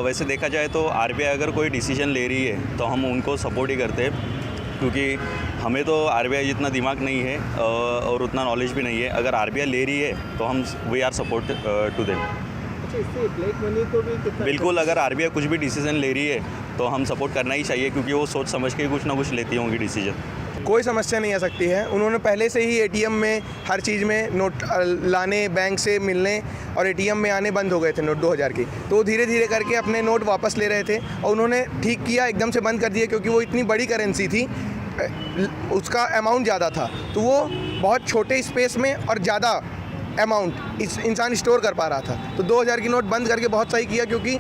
वैसे देखा जाए तो आरबीआई अगर कोई डिसीजन ले रही है तो हम उनको सपोर्ट ही करते हैं, क्योंकि हमें तो आरबीआई जितना दिमाग नहीं है और उतना नॉलेज भी नहीं है। अगर आरबीआई ले रही है तो हम we are support to them. अच्छा, इससे ब्लैक मनी को भी कितना? बिल्कुल, अगर आरबीआई कुछ भी डिसीजन ले रही है तो हम सपोर्ट करना ही चाहिए, क्योंकि वो सोच समझ के कुछ ना कुछ लेती होंगी डिसीजन। कोई समस्या नहीं आ सकती है। उन्होंने पहले से ही एटीएम में हर चीज़ में नोट लाने, बैंक से मिलने और एटीएम में आने बंद हो गए थे नोट 2000 के, तो वो धीरे धीरे करके अपने नोट वापस ले रहे थे और उन्होंने ठीक किया, एकदम से बंद कर दिया, क्योंकि वो इतनी बड़ी करेंसी थी, उसका अमाउंट ज़्यादा था, तो वो बहुत छोटे स्पेस में और ज़्यादा अमाउंट इंसान स्टोर कर पा रहा था। तो 2000 की नोट बंद करके बहुत सही किया, क्योंकि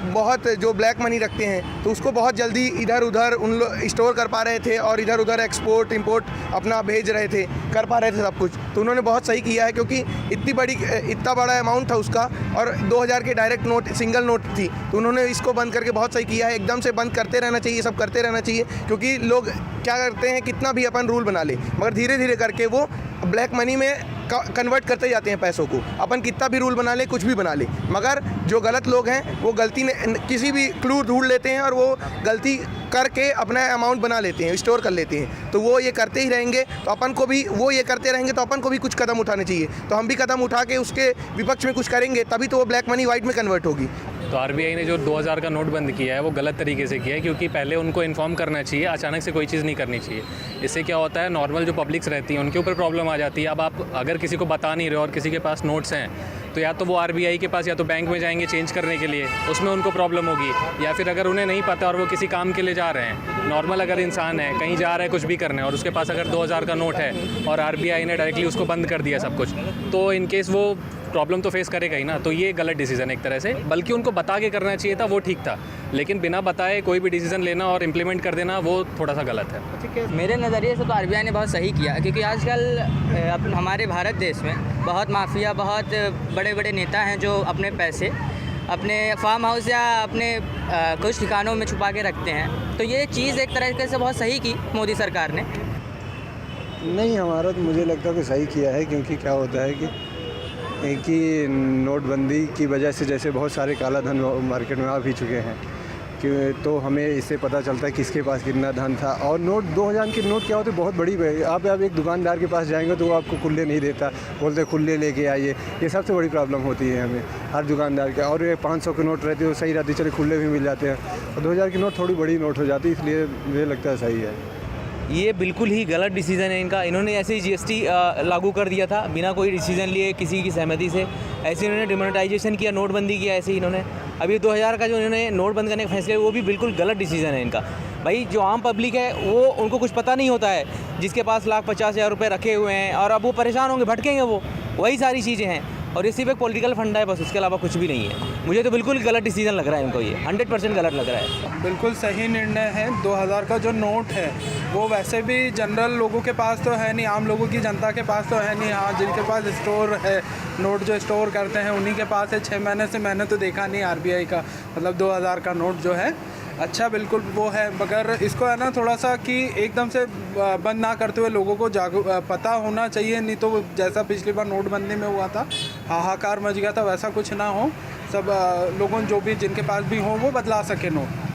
बहुत जो ब्लैक मनी रखते हैं तो उसको बहुत जल्दी इधर उधर उन लोग स्टोर कर पा रहे थे और इधर उधर एक्सपोर्ट इंपोर्ट अपना भेज रहे थे, कर पा रहे थे सब कुछ। तो उन्होंने बहुत सही किया है, क्योंकि इतना बड़ा अमाउंट था उसका और 2000 के डायरेक्ट नोट, सिंगल नोट थी, तो उन्होंने इसको बंद करके बहुत सही किया है। एकदम से बंद करते रहना चाहिए, सब करते रहना चाहिए, क्योंकि लोग क्या करते हैं, कितना भी अपन रूल बना ले मगर धीरे धीरे करके वो ब्लैक मनी में कन्वर्ट करते जाते हैं पैसों को। अपन कितना भी रूल बना ले, कुछ भी बना ले, मगर जो गलत लोग हैं वो गलती ने किसी भी क्लू ढूंढ लेते हैं और वो गलती करके अपना अमाउंट बना लेते हैं, स्टोर कर लेते हैं। तो वो ये करते ही रहेंगे तो अपन को भी, वो ये करते रहेंगे तो अपन को भी कुछ कदम उठाने चाहिए। तो हम भी कदम उठा के उसके विपक्ष में कुछ करेंगे, तभी तो वो ब्लैक मनी वाइट में कन्वर्ट होगी। तो आरबीआई ने जो 2000 का नोट बंद किया है वो गलत तरीके से किया है, क्योंकि पहले उनको इन्फॉर्म करना चाहिए, अचानक से कोई चीज़ नहीं करनी चाहिए। इससे क्या होता है, नॉर्मल जो पब्लिक्स रहती है उनके ऊपर प्रॉब्लम आ जाती है। अब आप अगर किसी को बता नहीं रहे और किसी के पास नोट्स हैं तो या तो वो आरबीआई के पास या तो बैंक में जाएंगे चेंज करने के लिए, उसमें उनको प्रॉब्लम होगी, या फिर अगर उन्हें नहीं पता और वो किसी काम के लिए जा रहे हैं, नॉर्मल अगर इंसान है कहीं जा रहा है कुछ भी करना है और उसके पास अगर 2000 का नोट है और आरबीआई ने डायरेक्टली उसको बंद कर दिया सब कुछ, तो इन केस वो प्रॉब्लम तो फेस करेगा ही ना। तो ये गलत डिसीजन एक तरह से, बल्कि उनको बता के करना चाहिए था, वो ठीक था, लेकिन बिना बताए कोई भी डिसीजन लेना और इम्प्लीमेंट कर देना वो थोड़ा सा गलत है। मेरे नज़रिए से तो आरबीआई ने बहुत सही किया, क्योंकि आजकल हमारे भारत देश में बहुत माफिया, बहुत बड़े बड़े नेता हैं जो अपने पैसे अपने फार्म हाउस या अपने कुछ ठिकानों में छुपा के रखते हैं। तो ये चीज़ एक तरीके से बहुत सही की मोदी सरकार ने। नहीं, हमारा तो मुझे लगता है कि सही किया है, क्योंकि क्या होता है कि एक ही नोटबंदी की वजह से जैसे बहुत सारे काला धन मार्केट में आ भी चुके हैं, कि तो हमें इससे पता चलता है किसके पास कितना धन था। और नोट 2000 के नोट क्या होते हैं, बहुत बड़ी आप एक दुकानदार के पास जाएंगे तो वो आपको खुले नहीं देता, बोलते खुले लेके आइए। ये सबसे बड़ी प्रॉब्लम होती है हमें हर दुकानदार के। और ये 500 के नोट रहते हैं सही रहती, चले खुले भी मिल जाते हैं, और 2000 की नोट थोड़ी बड़ी नोट हो जाती है, इसलिए मुझे लगता है सही है। ये बिल्कुल ही गलत डिसीज़न है इनका। इन्होंने ऐसे ही जीएसटी लागू कर दिया था बिना कोई डिसीज़न लिए, किसी की सहमति से। ऐसे इन्होंने डिमोनेटाइजेशन किया, नोटबंदी किया ऐसे ही इन्होंने। अभी 2000 का जो इन्होंने नोट बंद करने का फैसला, वो भी बिल्कुल गलत डिसीज़न है इनका। भाई जो आम पब्लिक है वो, उनको कुछ पता नहीं होता है, जिसके पास 1,50,000 रुपये रखे हुए हैं, और अब वो परेशान होंगे, भटकेंगे वो, वही सारी चीज़ें हैं। और ये सिर्फ एक पॉलिटिकल फंडा है बस, उसके अलावा कुछ भी नहीं है। मुझे तो बिल्कुल गलत डिसीजन लग रहा है इनको, ये 100% गलत लग रहा है। बिल्कुल सही निर्णय है। 2000 का जो नोट है वो वैसे भी जनरल लोगों के पास तो है नहीं, आम लोगों की जनता के पास तो है नहीं। हाँ, जिनके पास स्टोर है, नोट जो स्टोर करते हैं उन्हीं के पास है। 6 महीने से मैंने तो देखा नहीं आरबीआई का, मतलब 2000 का नोट जो है अच्छा बिल्कुल वो है, मगर इसको है ना थोड़ा सा कि एकदम से बंद ना करते हुए लोगों को पता होना चाहिए, नहीं तो जैसा पिछली बार नोटबंदी में हुआ था, हाहाकार मच गया था, वैसा कुछ ना हो। सब लोगों जो भी जिनके पास भी हो वो बदला सके नोट।